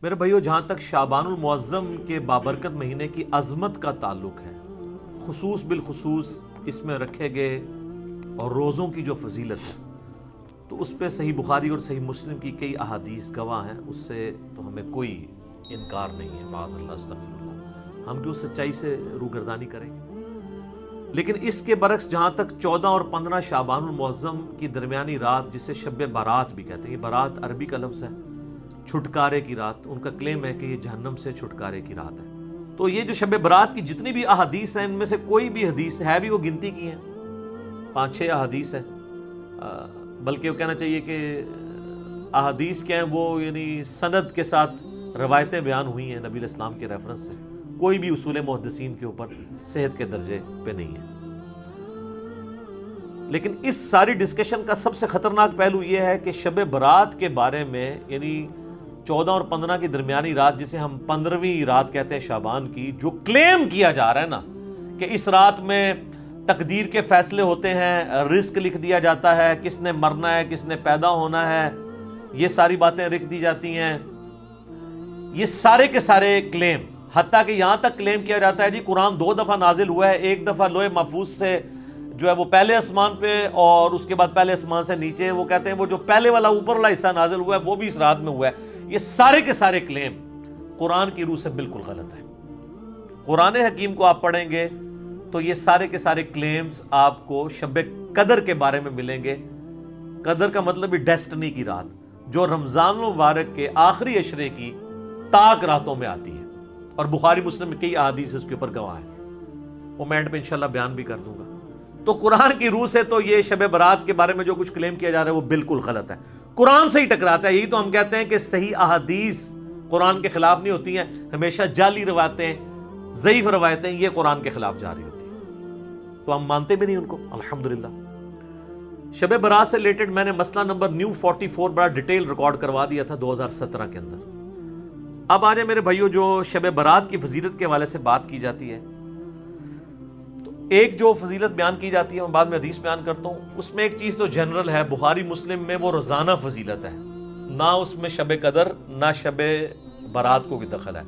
میرے بھائیو، جہاں تک شعبان المعظم کے بابرکت مہینے کی عظمت کا تعلق ہے، خصوص بالخصوص اس میں رکھے گئے اور روزوں کی جو فضیلت ہے، تو اس پہ صحیح بخاری اور صحیح مسلم کی کئی احادیث گواہ ہیں. اس سے تو ہمیں کوئی انکار نہیں ہے. معاذ اللہ، استغفر اللہ، ہم کیوں سچائی سے روگردانی کریں گے؟ لیکن اس کے برعکس جہاں تک 14 اور 15 شعبان المعظم کی درمیانی رات، جسے شب برات بھی کہتے ہیں، یہ برات عربی کا لفظ ہے، چھٹکارے کی رات. ان کا کلیم ہے کہ یہ جہنم سے چھٹکارے کی رات ہے. تو یہ جو شب برات کی جتنی بھی احادیث ہیں، ان میں سے کوئی بھی حدیث ہے بھی وہ گنتی کی ہیں، 5-6 احادیث ہیں، بلکہ وہ کہنا چاہیے کہ احادیث کیا ہیں، وہ یعنی سند کے ساتھ روایتیں بیان ہوئی ہیں نبی علیہ السلام کے ریفرنس سے. کوئی بھی اصول محدثین کے اوپر صحت کے درجے پہ نہیں ہے. لیکن اس ساری ڈسکشن کا سب سے خطرناک پہلو یہ ہے کہ شب برات کے بارے میں، یعنی 14 اور 15 کی درمیانی رات، جسے ہم 15ویں رات کہتے ہیں شعبان کی، جو کلیم کیا جا رہا ہے نا کہ اس رات میں تقدیر کے فیصلے ہوتے ہیں، رزق لکھ دیا جاتا ہے، کس نے مرنا ہے، کس نے پیدا ہونا ہے، یہ ساری باتیں لکھ دی جاتی ہیں. یہ سارے کے سارے کلیم، حتیٰ کہ یہاں تک کلیم کیا جاتا ہے جی قرآن 2 دفعہ نازل ہوا ہے، ایک دفعہ لوح محفوظ سے جو ہے وہ پہلے آسمان پہ، اور اس کے بعد پہلے آسمان سے نیچے. وہ کہتے ہیں وہ جو پہلے والا اوپر والا حصہ نازل ہوا ہے وہ بھی اس رات میں ہوا ہے. یہ سارے کے سارے کلیم قرآن کی روح سے بالکل غلط ہے. قرآن حکیم کو آپ پڑھیں گے تو یہ سارے کے سارے کلیمز آپ کو شب قدر کے بارے میں ملیں گے. قدر کا مطلب بھی ڈیسٹنی کی رات، جو رمضان المبارک کے آخری عشرے کی تاک راتوں میں آتی ہے، اور بخاری مسلم میں کئی احادیث اس کے اوپر گواہ ہیں. وہ میں اینڈ پہ انشاءاللہ بیان بھی کر دوں گا. تو قرآن کی روح سے تو یہ شب برات کے بارے میں جو کچھ کلیم کیا جا رہا ہے وہ بالکل غلط ہے، قرآن سے ہی ٹکراتا ہے. یہی تو ہم کہتے ہیں کہ صحیح احادیث قرآن کے خلاف نہیں ہوتی ہیں. ہمیشہ جعلی روایتیں، ضعیف روایتیں یہ قرآن کے خلاف جاری ہوتی ہیں، تو ہم مانتے بھی نہیں ان کو. الحمدللہ شب برات سے ریلیٹڈ میں نے مسئلہ نمبر نیو 44 بڑا ڈیٹیل ریکارڈ کروا دیا تھا 2017 کے اندر. اب آ جائیں میرے بھائیو، جو شب برات کی فضیلت کے حوالے سے بات کی جاتی ہے، تو ایک جو فضیلت بیان کی جاتی ہے، میں بعد میں حدیث بیان کرتا ہوں. اس میں ایک چیز تو جنرل ہے، بخاری مسلم میں وہ روزانہ فضیلت ہے، نہ اس میں شب قدر نہ شب برات کو بھی دخل ہے.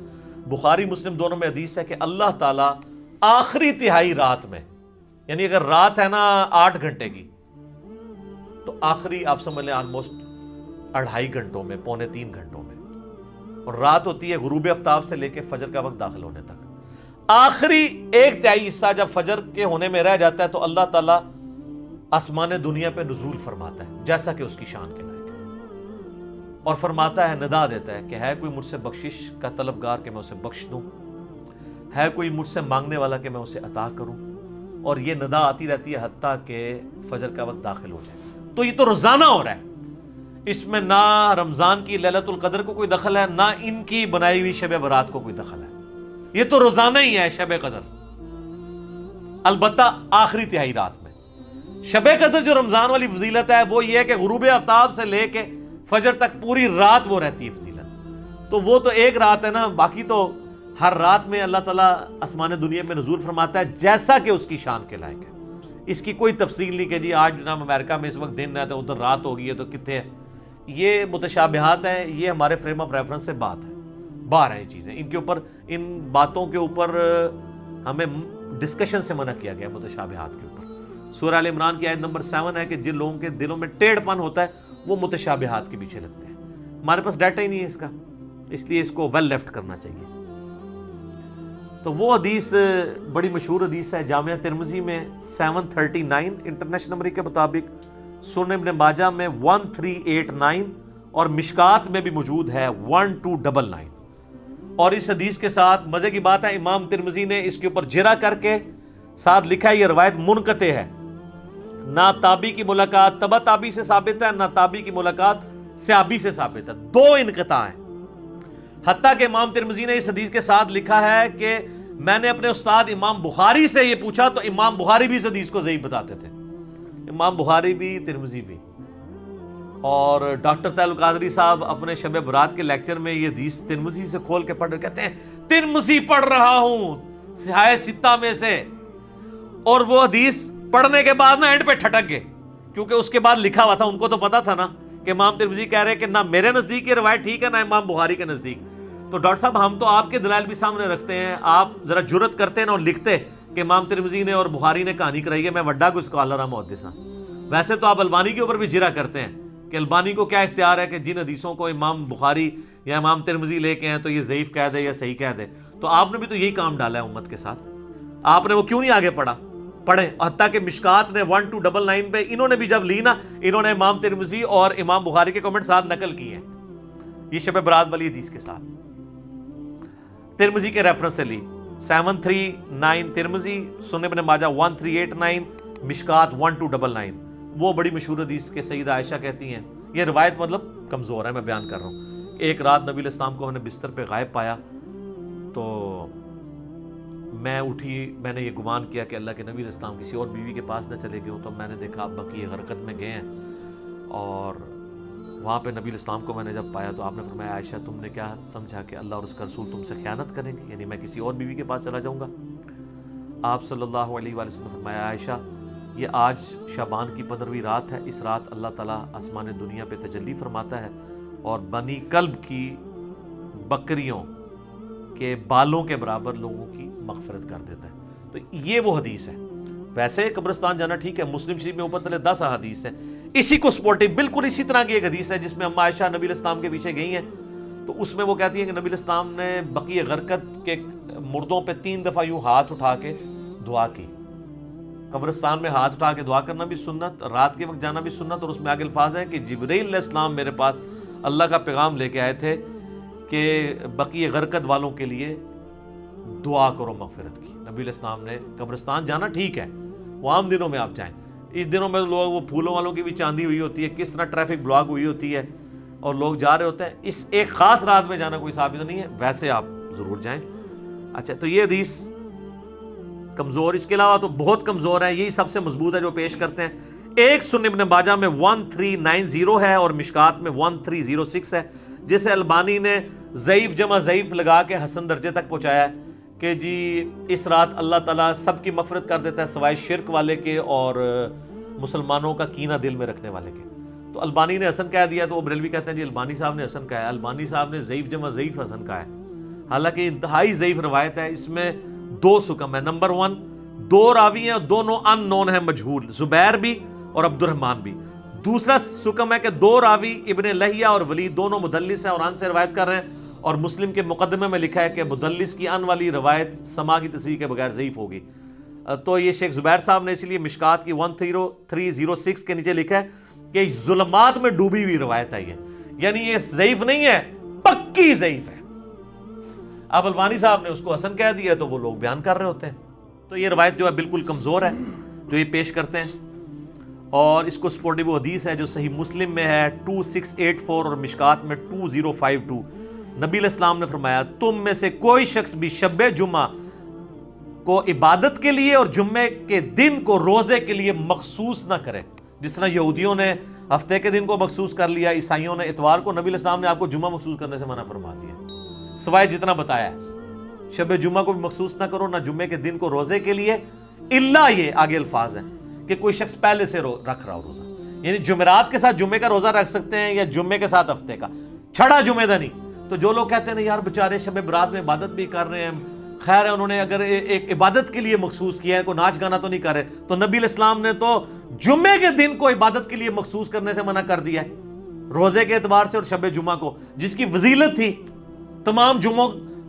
بخاری مسلم دونوں میں حدیث ہے کہ اللہ تعالیٰ آخری تہائی رات میں، یعنی اگر رات ہے نا 8 گھنٹے کی، تو آخری آپ سمجھ لیں آلموسٹ 2.5 گھنٹوں میں، 2.75 گھنٹوں میں، اور رات ہوتی ہے غروب آفتاب سے لے کے فجر کا وقت داخل ہونے تک. آخری 1/3 حصہ جب فجر کے ہونے میں رہ جاتا ہے تو اللہ تعالیٰ آسمان دنیا پہ نزول فرماتا ہے جیسا کہ اس کی شان کے لائق ہے، اور فرماتا ہے، ندا دیتا ہے کہ ہے کوئی مجھ سے بخشش کا طلبگار کہ میں اسے بخش دوں، ہے کوئی مجھ سے مانگنے والا کہ میں اسے عطا کروں. اور یہ ندا آتی رہتی ہے حتیٰ کہ فجر کا وقت داخل ہو جائے. تو یہ تو روزانہ ہو رہا ہے. اس میں نہ رمضان کی لیلۃ القدر کو کوئی دخل ہے، نہ ان کی بنائی ہوئی شب برات کو کوئی دخل ہے. یہ تو روزانہ ہی ہے شب قدر، البتہ آخری تہائی رات میں. شب قدر جو رمضان والی فضیلت ہے وہ یہ ہے کہ غروب آفتاب سے لے کے فجر تک پوری رات وہ رہتی ہے فضیلت. تو وہ تو ایک رات ہے نا، باقی تو ہر رات میں اللہ تعالیٰ آسمان دنیا میں نزول فرماتا ہے جیسا کہ اس کی شان کے لائق ہے. اس کی کوئی تفصیل نہیں کہ جی آج جناب امریکہ میں اس وقت دن ہے تو ادھر رات ہو گئی ہے تو کتنے ہے. یہ متشابہات ہیں، یہ ہمارے فریم آف ریفرنس سے بات ہے، باہر ہیں یہ چیزیں. ان کے اوپر، ان باتوں کے اوپر ہمیں ڈسکشن سے منع کیا گیا متشابہات کے اوپر. سورہ ال عمران کی آیت نمبر 7 ہے کہ جن لوگوں کے دلوں میں ٹیڑھ پن ہوتا ہے وہ متشابہات کے پیچھے لگتے ہیں. ہمارے پاس ڈیٹا ہی نہیں ہے اس کا، اس لیے اس کو ویل لیفٹ کرنا چاہیے. تو وہ حدیث بڑی مشہور حدیث ہے، جامعہ ترمذی میں 739 انٹرنیشنل نمبر کے مطابق، سنن ابن ماجہ میں 1389، اور مشکات میں بھی موجود ہے 1299. اور اس حدیث کے ساتھ مزے کی بات ہے، امام ترمذی نے اس کے اوپر جرح کر کے ساتھ لکھا ہے یہ روایت منقطع ہے، نہ تابعی کی ملاقات تبع تابعی سے ثابت ہے، نہ تابعی کی ملاقات صحابی سے ثابت ہے. 2 انقطاع ہیں. حتیٰ کہ امام ترمذی نے اس حدیث کے ساتھ لکھا ہے کہ میں نے اپنے استاد امام بخاری سے یہ پوچھا تو امام بخاری بھی اس حدیث کو ضعیف بتاتے تھے. امام بخاری بھی، ترمذی بھی. اور ڈاکٹر طاہر القادری صاحب اپنے شب برات کے لیکچر میں یہ حدیث ترمذی سے کھول کے پڑھ رہے، کہتے ہیں ترمذی پڑھ رہا ہوں صحاح ستہ میں سے، اور وہ حدیث پڑھنے کے بعد نا اینڈ پہ ٹھٹک گئے، کیونکہ اس کے بعد لکھا ہوا تھا. ان کو تو پتا تھا نا کہ امام ترمذی کہہ رہے کہ نہ میرے نزدیک یہ روایت ٹھیک ہے نہ امام بخاری کے نزدیک. تو ڈاکٹر صاحب ہم تو آپ کے دلائل بھی سامنے رکھتے ہیں, آپ ذرا جرت کرتے ہیں نا اور لکھتے کہ امام ترمذی نے اور بخاری نے کہانی کرائی ہے, میں وڈا کو اسکالر ہوں محدث ہوں. ویسے تو آپ البانی کے اوپر بھی جرا کرتے ہیں کہ البانی کو کیا اختیار ہے کہ جن حدیثوں کو امام بخاری یا امام ترمذی لے کے ہیں تو یہ ضعیف کہہ دے یا صحیح کہہ دے. تو آپ نے بھی تو یہی کام ڈالا ہے امت کے ساتھ, آپ نے وہ کیوں نہیں آگے پڑھے. حتیٰ کہ مشکات نے 1299 پہ انہوں نے بھی جب لی نا, انہوں نے امام ترمذی اور امام بخاری کے کمنٹ ساتھ نقل کیے ہیں, یہ شب برات والی حدیث کے ساتھ ترمذی کے ریفرنس سے لی. 739 ترمذی, سنن ابن ماجہ 1389, مشکات 1299. وہ بڑی مشہور حدیث کے سیدہ عائشہ کہتی ہیں, یہ روایت مطلب کمزور ہے, میں بیان کر رہا ہوں. ایک رات نبی علیہ السلام کو میں نے بستر پہ غائب پایا, تو میں اٹھی, میں نے یہ گمان کیا کہ اللہ کے نبی علیہ السلام کسی اور بیوی کے پاس نہ چلے گئے ہوں. تو میں نے دیکھا اب بقیع غرقد میں گئے ہیں, اور وہاں پہ نبی علیہ السلام کو میں نے جب پایا تو آپ نے فرمایا عائشہ تم نے کیا سمجھا کہ اللہ اور اس کا رسول تم سے خیانت کریں گے, یعنی میں کسی اور بیوی کے پاس چلا جاؤں گا. آپ صلی اللہ علیہ وآلہ وسلم نے فرمایا عائشہ یہ آج شعبان کی 15ویں رات ہے, اس رات اللہ تعالیٰ آسمان دنیا پہ تجلی فرماتا ہے اور بنی کلب کی بکریوں کے بالوں کے برابر لوگوں کی مغفرت کر دیتا ہے. تو یہ وہ حدیث ہے. ویسے قبرستان جانا ٹھیک ہے, مسلم شریف میں اوپر تلے 10 احادیث ہیں, اسی کو سپورٹنگ بالکل اسی طرح کی ایک حدیث ہے جس میں اما عائشہ نبی علیہ السلام کے پیچھے گئی ہیں, تو اس میں وہ کہتی ہیں کہ نبی علیہ السلام نے بقیع غرقد کے مردوں پہ 3 دفعہ یوں ہاتھ اٹھا کے دعا کی. قبرستان میں ہاتھ اٹھا کے دعا کرنا بھی سنت, رات کے وقت جانا بھی سنت, اور اس میں آگے الفاظ ہیں کہ جبرائیل علیہ السلام میرے پاس اللہ کا پیغام لے کے آئے تھے کہ بقیع غرقد والوں کے لیے دعا کرو مغفرت کی. نبی علیہ السلام نے قبرستان جانا ٹھیک ہے, وہ عام دنوں میں آپ جائیں, اس دنوں میں لوگ وہ پھولوں والوں کی بھی چاندی ہوئی ہوتی ہے, کس طرح ٹریفک بلاک ہوئی ہوتی ہے اور لوگ جا رہے ہوتے ہیں, اس ایک خاص رات میں جانا کوئی ثابت نہیں ہے, ویسے آپ ضرور جائیں. اچھا تو یہ حدیث کمزور, اس کے علاوہ تو بہت کمزور ہے, یہی سب سے مضبوط ہے جو پیش کرتے ہیں. ایک سنن ابن ماجہ میں 1390 ہے اور مشکات میں 1306 ہے, جسے البانی نے ضعیف جمع ضعیف لگا کے حسن درجے تک پہنچایا ہے کہ جی اس رات اللہ تعالیٰ سب کی مغفرت کر دیتا ہے سوائے شرک والے کے اور مسلمانوں کا کینہ دل میں رکھنے والے کے. تو البانی نے حسن کہہ دیا, تو وہ بریلوی کہتے ہیں جی البانی صاحب نے حسن کہا ہے. البانی صاحب نے ضعیف جمع ضعیف حسن کہا ہے, حالانکہ انتہائی ضعیف روایت ہے. اس میں 2 سکم ہے. نمبر 1 2 راوی ہیں, دونوں ان نون ہیں, مجہول, زبیر بھی اور عبد الرحمن بھی. دوسرا سکم ہے کہ 2 راوی ابن لہیہ اور ولید دونوں مدلس ہیں اور ان سے روایت کر رہے ہیں, اور مسلم کے مقدمے میں لکھا ہے کہ مدلس کی ان والی روایت سما کی تصریح کے بغیر ضعیف ہوگی. تو یہ شیخ زبیر صاحب نے اسی لیے مشکات کی 1306 کے نیچے لکھا ہے کہ ظلمات میں ڈوبی ہوئی روایت ہے یہ, یعنی یہ ضعیف نہیں ہے, پکی ضعیف ہے. اب البانی صاحب نے اس کو حسن کہہ دیا تو وہ لوگ بیان کر رہے ہوتے ہیں. تو یہ روایت جو ہے بالکل کمزور ہے جو یہ پیش کرتے ہیں, اور اس کو سپورٹی وہ حدیث ہے جو صحیح مسلم میں ہے 2684 اور مشکات میں 2052. نبی علیہ السلام نے فرمایا تم میں سے کوئی شخص بھی شب جمعہ کو عبادت کے لیے اور جمعے کے دن کو روزے کے لیے مخصوص نہ کرے. جس طرح یہودیوں نے ہفتے کے دن کو مخصوص کر لیا, عیسائیوں نے اتوار کو, نبی علیہ السلام نے آپ کو جمعہ مخصوص کرنے سے منع فرما دیا سوائے جتنا بتایا ہے. شب جمعہ کو بھی مخصوص نہ کرو, نہ جمعے کے دن کو روزے کے لیے, الا یہ آگے الفاظ ہیں کہ کوئی شخص پہلے سے رکھ رہا ہو روزہ, یعنی جمعرات کے ساتھ جمعے کا روزہ رکھ سکتے ہیں یا جمعے کے ساتھ ہفتے کا, چھڑا جمعہ دا نہیں. تو جو لوگ کہتے ہیں یار بیچارے شب برات میں عبادت بھی کر رہے ہیں, خیر ہے انہوں نے اگر ایک عبادت کے لیے مخصوص کیا ہے, کوئی ناچ گانا تو نہیں کر رہے, تو نبی علیہ السلام نے تو جمعے کے دن کو عبادت کے لیے مخصوص کرنے سے منع کر دیا ہے, روزے کے اعتبار سے اور شب جمعہ کو, جس کی فضیلت تھی. تمام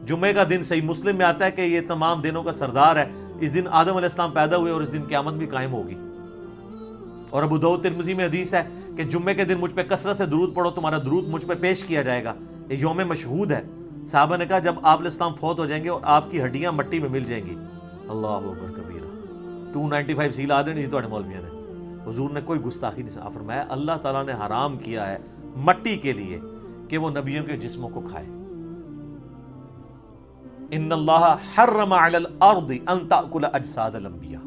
جمعے کا دن صحیح مسلم میں آتا ہے کہ یہ تمام دنوں کا سردار ہے, اس دن آدم علیہ السلام پیدا ہوئے اور اس دن قیامت بھی قائم ہوگی. اور ابو داؤد ترمذی میں حدیث ہے کہ جمعے کے دن مجھ پہ کثرت سے درود پڑھو, تمہارا درود مجھ پہ پیش کیا جائے گا. یہ یوم مشہود ہے. صحابہ نے کہا جب آپ علیہ السلام فوت ہو جائیں گے اور آپ کی ہڈیاں مٹی میں مل جائیں گی, اللہ اکبر کبیرہ, 295 سیل آدھے نہیں تھوڑے مولویوں نے, حضور نے کوئی گستاخی نہیں فرمایا. اللہ تعالیٰ نے حرام کیا ہے مٹی کے لیے کہ وہ نبیوں کے جسموں کو کھائے. ان اللہ حرم علی الارض ان تاکل اجساد الانبیاء.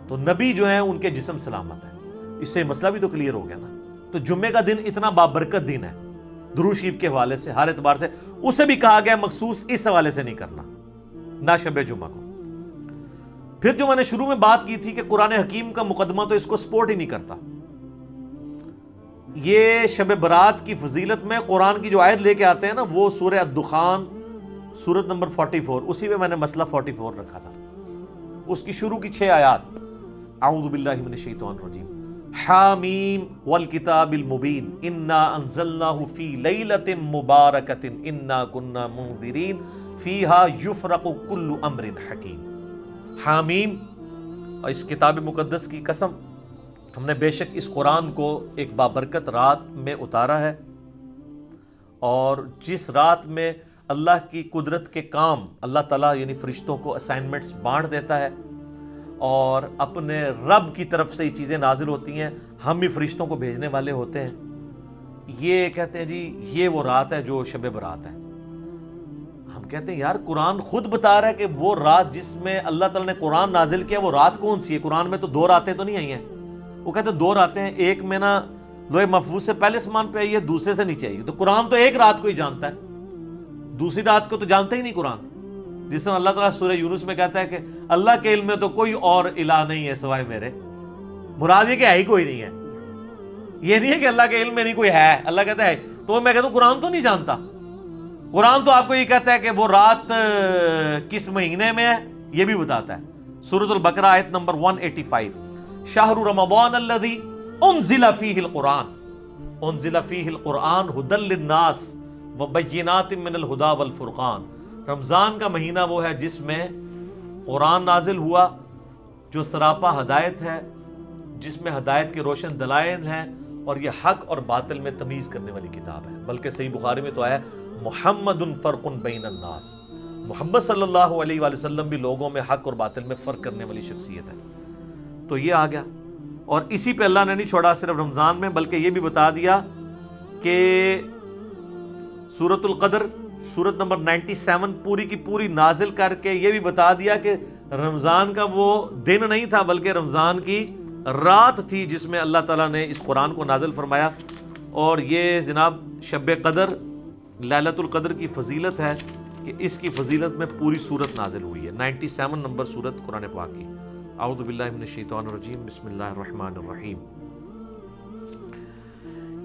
تو نبی جو ہیں ان کے جسم سلامت ہے. اس سے مسئلہ بھی تو کلیئر ہو گیا نا. تو جمعے کا دن اتنا بابرکت دن ہے درود شریف کے حوالے سے, ہر اعتبار سے, اسے بھی کہا گیا مخصوص اس حوالے سے نہیں کرنا, نہ شب جمعہ کو. پھر جو میں نے شروع میں بات کی تھی کہ قرآن حکیم کا مقدمہ تو اس کو سپورٹ ہی نہیں کرتا. یہ شب برات کی فضیلت میں قرآن کی جو آیت لے کے آتے ہیں نا، وہ سورہ الدخان سورت نمبر 44، اسی میں نے مسئلہ 44 رکھا تھا، اس کی شروع کی 6 آیات۔ اعوذ باللہ من الشیطان الرجیم، حامیم والکتاب المبین انا انزلناہ فی لیلۃ مبارکۃ انا کنا منذرین فیہا یفرق کل امر حکیم۔ حامیم، اور اس کتاب مقدس کی قسم، ہم نے بے شک اس قرآن کو ایک بابرکت رات میں اتارا ہے، اور جس رات میں اللہ کی قدرت کے کام اللہ تعالیٰ یعنی فرشتوں کو اسائنمنٹس بانٹ دیتا ہے، اور اپنے رب کی طرف سے یہ چیزیں نازل ہوتی ہیں، ہم بھی فرشتوں کو بھیجنے والے ہوتے ہیں۔ یہ کہتے ہیں جی یہ وہ رات ہے جو شب برات ہے۔ ہم کہتے ہیں یار قرآن خود بتا رہا ہے کہ وہ رات جس میں اللہ تعالیٰ نے قرآن نازل کیا وہ رات کون سی ہے؟ قرآن میں تو 2 راتیں تو نہیں آئی ہیں۔ وہ کہتے ہیں 2 راتیں ہیں، ایک میں نا لوح محفوظ سے پہلے سمان پہ آئی ہے، دوسرے سے نیچے آئی ہے۔ تو قرآن تو ایک رات کو ہی جانتا ہے، دوسری رات کو تو جانتا ہی نہیں قرآن۔ جس طرح اللہ تعالیٰ سورہ یونس میں کہتا ہے کہ اللہ کے علم میں تو کوئی اور الہ نہیں ہے سوائے میرے، مراد یہ کہ ہے ہی کوئی نہیں ہے، یہ نہیں ہے کہ اللہ کے علم میں نہیں کوئی ہے، اللہ کہتا ہے۔ تو میں کہتا ہوں قرآن تو نہیں جانتا، قرآن تو آپ کو یہ کہتا ہے کہ وہ رات کس مہینے میں ہے یہ بھی بتاتا ہے۔ سورۃ البقرہ آیت نمبر 185، شہر رمضان الذی انزل فیہ القرآن انزل فیہ القرآن ھدی للناس وبینات من الہدی والفرقان۔ رمضان کا مہینہ وہ ہے جس میں قرآن نازل ہوا، جو سراپا ہدایت ہے، جس میں ہدایت کے روشن دلائل ہیں، اور یہ حق اور باطل میں تمیز کرنے والی کتاب ہے۔ بلکہ صحیح بخاری میں تو آیا محمد فرق بین الناس، محمد صلی اللہ علیہ وآلہ وسلم بھی لوگوں میں حق اور باطل میں فرق کرنے والی شخصیت ہے۔ تو یہ آ گیا، اور اسی پہ اللہ نے نہیں چھوڑا صرف رمضان میں، بلکہ یہ بھی بتا دیا کہ سورۃ القدر سورت نمبر 97 پوری کی پوری نازل کر کے یہ بھی بتا دیا کہ رمضان کا وہ دن نہیں تھا بلکہ رمضان کی رات تھی جس میں اللہ تعالیٰ نے اس قرآن کو نازل فرمایا۔ اور یہ جناب شب قدر لیلۃ القدر کی فضیلت ہے کہ اس کی فضیلت میں پوری سورت نازل ہوئی ہے، 97 نمبر سورت قرآن پاک کی۔ اعوذ باللہ من الشیطان الرجیم، بسم اللہ الرحمن الرحیم۔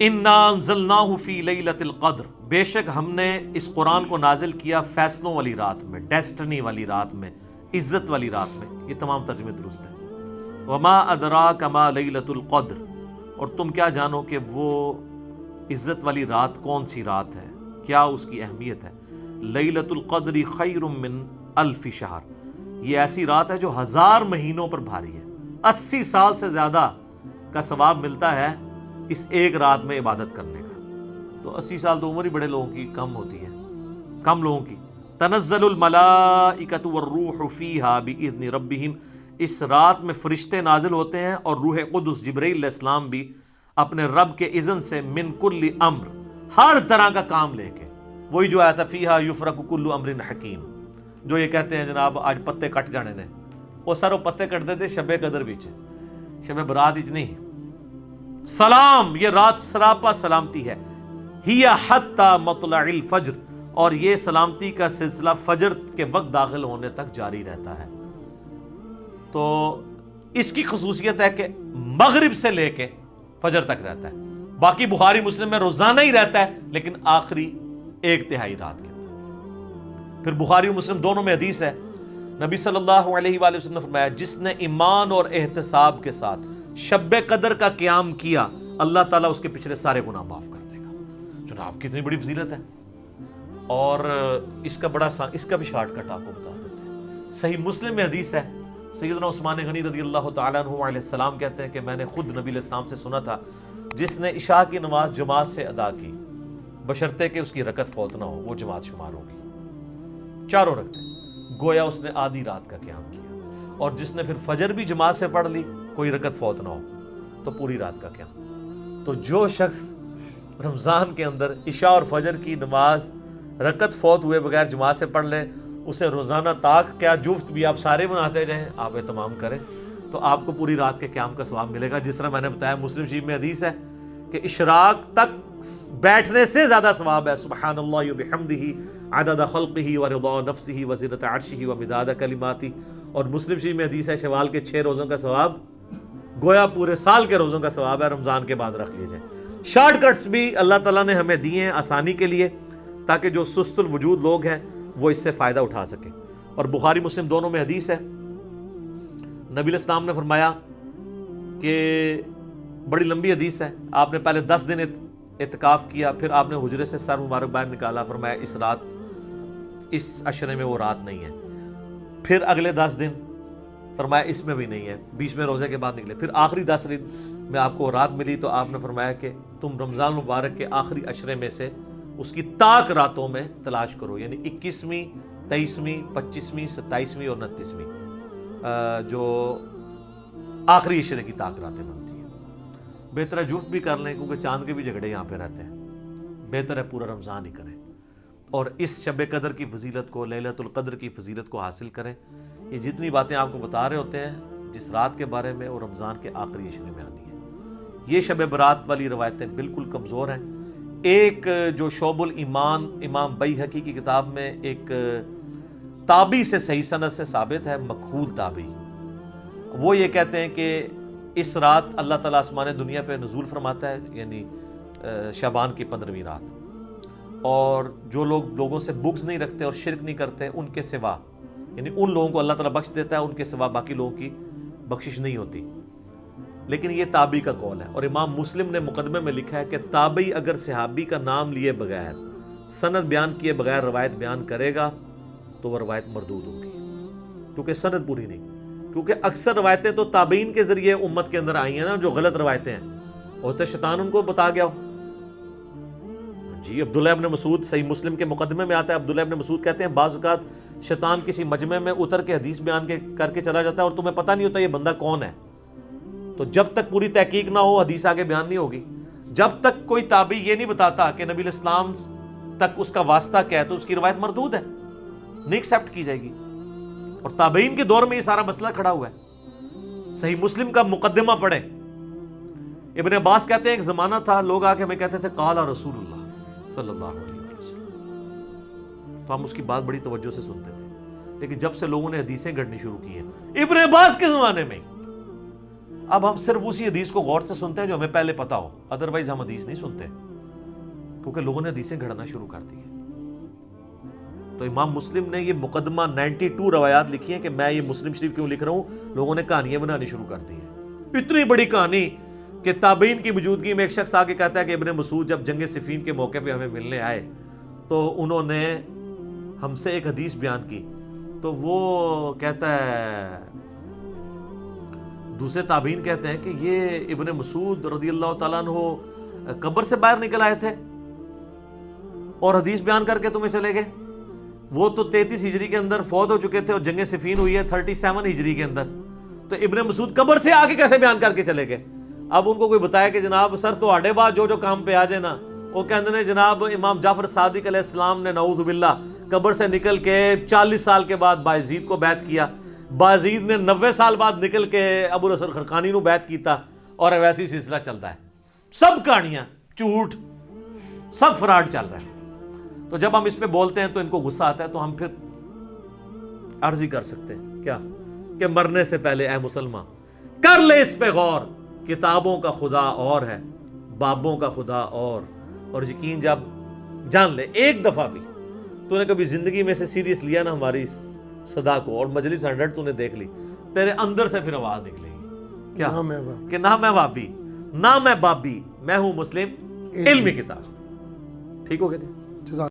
انا انزلناہ فی لیلۃ القدر، بے شک ہم نے اس قرآن کو نازل کیا فیصلوں والی رات میں، ڈیسٹنی والی رات میں، عزت والی رات میں۔ یہ تمام ترجمے درست ہیں۔ وما ادراک ما لیلۃ القدر، اور تم کیا جانو کہ وہ عزت والی رات کون سی رات ہے، کیا اس کی اہمیت ہے۔ لیلۃ القدر خیر من الف شہر، یہ ایسی رات ہے جو 1000 مہینوں پر بھاری ہے، 80 سال سے زیادہ کا ثواب ملتا ہے اس ایک رات میں عبادت کرنے کا۔ تو 80 سال تو عمر ہی بڑے لوگوں کی کم ہوتی ہے، کم لوگوں کی۔ تنزل الملائکۃ والروح فیہا بإذن ربہم، اس رات میں فرشتے نازل ہوتے ہیں اور روح قدس جبرائیل علیہ السلام بھی اپنے رب کے اذن سے، من کل امر، ہر طرح کا کام لے کے۔ وہی جو آیا تھا فیہا یفرق کل امر حکیم، جو یہ کہتے ہیں جناب آج پتے کٹ جانے نے، وہ سارے پتے کٹتے تھے شب قدر وچ، شب برات وچ نہیں۔ سلام، یہ رات سراپا سلامتی ہے۔ ہی حتی مطلع الفجر، اور یہ سلامتی کا سلسلہ فجر کے وقت داخل ہونے تک جاری رہتا ہے۔ تو اس کی خصوصیت ہے کہ مغرب سے لے کے فجر تک رہتا ہے۔ باقی بخاری مسلم میں روزانہ ہی رہتا ہے، لیکن آخری 1/3 رات کے اندر۔ پھر بخاری و مسلم دونوں میں حدیث ہے، نبی صلی اللہ علیہ وآلہ وسلم نے فرمایا جس نے ایمان اور احتساب کے ساتھ شب قدر کا قیام کیا، اللہ تعالیٰ اس کے پچھلے سارے گناہ معاف کر دے گا۔ جناب کتنی بڑی فضیلت ہے، اور اس کا بھی شارٹ کٹ آپ کو بتا دیتے ہیں۔ صحیح مسلم میں حدیث ہے، سیدنا عثمان غنی رضی اللہ تعالیٰ عنہ علیہ السلام کہتے ہیں کہ میں نے خود نبی علیہ السلام سے سنا تھا، جس نے عشاء کی نماز جماعت سے ادا کی بشرطے کہ اس کی رکعت فوت نہ ہو، وہ جماعت شمار ہوگی، 4 رکعتیں، گویا اس نے آدھی رات کا قیام کیا۔ اور جس نے پھر فجر بھی جماعت سے پڑھ لی، کوئی رکعت فوت نہ ہو، تو پوری رات کا قیام۔ تو جو شخص رمضان کے اندر عشاء اور فجر کی نماز رکعت فوت ہوئے بغیر جماعت سے پڑھ لے، اسے روزانہ تاک کیا جفت بھی آپ سارے بناتے جائیں، آپ اہتمام کریں، تو آپ کو پوری رات کے قیام کا ثواب ملے گا۔ جس طرح میں نے بتایا مسلم شریف میں حدیث ہے کہ اشراق تک بیٹھنے سے زیادہ ثواب ہے۔ سبحان اللہ وبحمدہ عدد خلقہ ورضا نفسہ وزنۃ عرشہ ومداد کلماتہ۔ اور مسلم شریف میں حدیث ہے شوال کے 6 روزوں کا ثواب گویا پورے سال کے روزوں کا ثواب ہے، رمضان کے بعد رکھ لیجئے۔ شارٹ کٹس بھی اللہ تعالیٰ نے ہمیں دیے ہیں آسانی کے لیے، تاکہ جو سست الوجود لوگ ہیں وہ اس سے فائدہ اٹھا سکیں۔ اور بخاری مسلم دونوں میں حدیث ہے، نبی علیہ السلام نے فرمایا کہ بڑی لمبی حدیث ہے، آپ نے پہلے 10 دن اعتکاف کیا، پھر آپ نے حجرے سے سر مبارک باہر نکالا، فرمایا اس عشرے میں وہ رات نہیں ہے، پھر اگلے 10 دن فرمایا اس میں بھی نہیں ہے، بیچ میں روزے کے بعد نکلے، پھر آخری 10 دن میں آپ کو رات ملی تو آپ نے فرمایا کہ تم رمضان مبارک کے آخری عشرے میں سے اس کی طاق راتوں میں تلاش کرو، یعنی 21ویں 23ویں 25ویں 27ویں اور 29ویں جو آخری عشرے کی طاق راتیں بنتی ہیں۔ بہتر ہے جفت بھی کر لیں، کیونکہ چاند کے بھی جھگڑے یہاں پہ رہتے ہیں، بہتر ہے پورا رمضان ہی کریں اور اس شب قدر کی فضیلت کو، لیلۃ القدر کی فضیلت کو حاصل کریں۔ یہ جتنی باتیں آپ کو بتا رہے ہوتے ہیں جس رات کے بارے میں، وہ رمضان کے آخری عشرے میں آنی ہے۔ یہ شب برات والی روایتیں بالکل کمزور ہیں۔ ایک جو شعب الایمان امام بیہقی کی کتاب میں ایک تابعی سے صحیح سند سے ثابت ہے، مکحول تابعی، وہ یہ کہتے ہیں کہ اس رات اللہ تعالیٰ آسمان دنیا پہ نزول فرماتا ہے، یعنی شعبان کی 15ویں رات، اور جو لوگوں سے بغض نہیں رکھتے اور شرک نہیں کرتے ان کے سوا، یعنی ان لوگوں کو اللہ تعالیٰ بخش دیتا ہے، ان کے سوا باقی لوگوں کی بخشش نہیں ہوتی۔ لیکن یہ تابعی کا قول ہے، اور امام مسلم نے مقدمے میں لکھا ہے کہ تابعی اگر صحابی کا نام لیے بغیر، سند بیان کیے بغیر روایت بیان کرے گا تو وہ روایت مردود ہوگی، کیونکہ سند پوری نہیں، کیونکہ اکثر روایتیں تو تابعین کے ذریعے امت کے اندر آئی ہیں نا، جو غلط روایتیں ہیں، ہوتا شیطان ان کو بتا گیا ہو۔ جی عبداللہ ابن مسعود، صحیح مسلم کے مقدمے میں آتا ہے، عبداللہ ابن مسعود کہتے ہیں بعض اوقات شیطان کسی مجمع میں اتر کے حدیث بیان کر کے چلا جاتا ہے اور تمہیں پتہ نہیں ہوتا یہ بندہ کون ہے، تو جب تک پوری تحقیق نہ ہو حدیث آگے بیان نہیں ہوگی۔ جب تک کوئی تابعی یہ نہیں بتاتا کہ نبی علیہ السلام تک اس کا واسطہ کیا ہے تو اس کی روایت مردود ہے، نہیں ایکسیپٹ کی جائے گی۔ اور تابعین کے دور میں یہ سارا مسئلہ کھڑا ہوا ہے۔ صحیح مسلم کا مقدمہ پڑھیں، ابن عباس کہتے ہیں ایک زمانہ تھا لوگ آ کے ہمیں کہتے تھے قال رسول اللہ صلی اللہ علیہ وسلم، تو ہم اس کی بات بڑی توجہ سے سنتے تھے، لیکن جب سے لوگوں نے حدیثیں گھڑنی شروع کی ہیں ابن عباس کے زمانے میں، اب ہم صرف اسی حدیث کو غور سے سنتے ہیں جو ہمیں پہلے پتا ہو، ادروائز ہم حدیث نہیں سنتے، کیونکہ لوگوں نے حدیثیں گھڑنا شروع کر دی ہیں۔ تو امام مسلم نے یہ مقدمہ 92 روایات لکھی ہیں کہ میں یہ مسلم شریف کیوں لکھ رہا ہوں، لوگوں نے کہانیاں بنانی شروع کر دی ہیں، اتنی بڑی کہانی کہ تابعین کی موجودگی میں ایک شخص آگے کہتا ہے کہ ابن مسعود جب جنگ صفین کے موقع پہ ہمیں ملنے آئے تو انہوں نے ہم سے ایک حدیث بیان کی، تو وہ کہتا ہے، دوسرے تابعین کہتے ہیں کہ یہ ابن مسعود رضی اللہ تعالیٰ عنہ قبر سے باہر نکل آئے تھے اور حدیث بیان کر کے تمہیں چلے گئے، وہ تو 33 ہجری کے اندر فوت ہو چکے تھے اور جنگ صفین ہوئی ہے 37 ہجری کے اندر، تو ابن مسعود قبر سے آگے کیسے بیان کر کے چلے گئے؟ اب ان کو کوئی بتایا کہ جناب سر تو آڑے بعد جو کام پہ آ جائے نا، وہ کہتے ہیں جناب امام جعفر صادق علیہ السلام نے نعوذ باللہ قبر سے نکل کے 40 سال کے بعد بایزید کو بیعت کیا، بایزید نے 90 سال بعد نکل کے ابو الحسن خرقانی کو بیعت کیتا، اور ویسی سلسلہ چلتا ہے، سب کہانیاں جھوٹ، سب فراڈ چل رہا ہے۔ تو جب ہم اس پہ بولتے ہیں تو ان کو غصہ آتا ہے، تو ہم پھر عرض ہی کر سکتے ہیں کیا کہ مرنے سے پہلے اے مسلمان کر لے اس پہ غور، کتابوں کا خدا اور ہے، بابوں کا خدا اور یقین جب جان لے ایک دفعہ بھی تو نے کبھی زندگی میں سے سیریس لیا نا ہماری صدا کو، اور مجلس 100 تو نے دیکھ لی، تیرے اندر سے پھر آواز نکلے گی کیا کہ نہ میں وابی نہ میں بابی، میں ہوں مسلم علمی کتاب۔ ٹھیک ہو گیا جی؟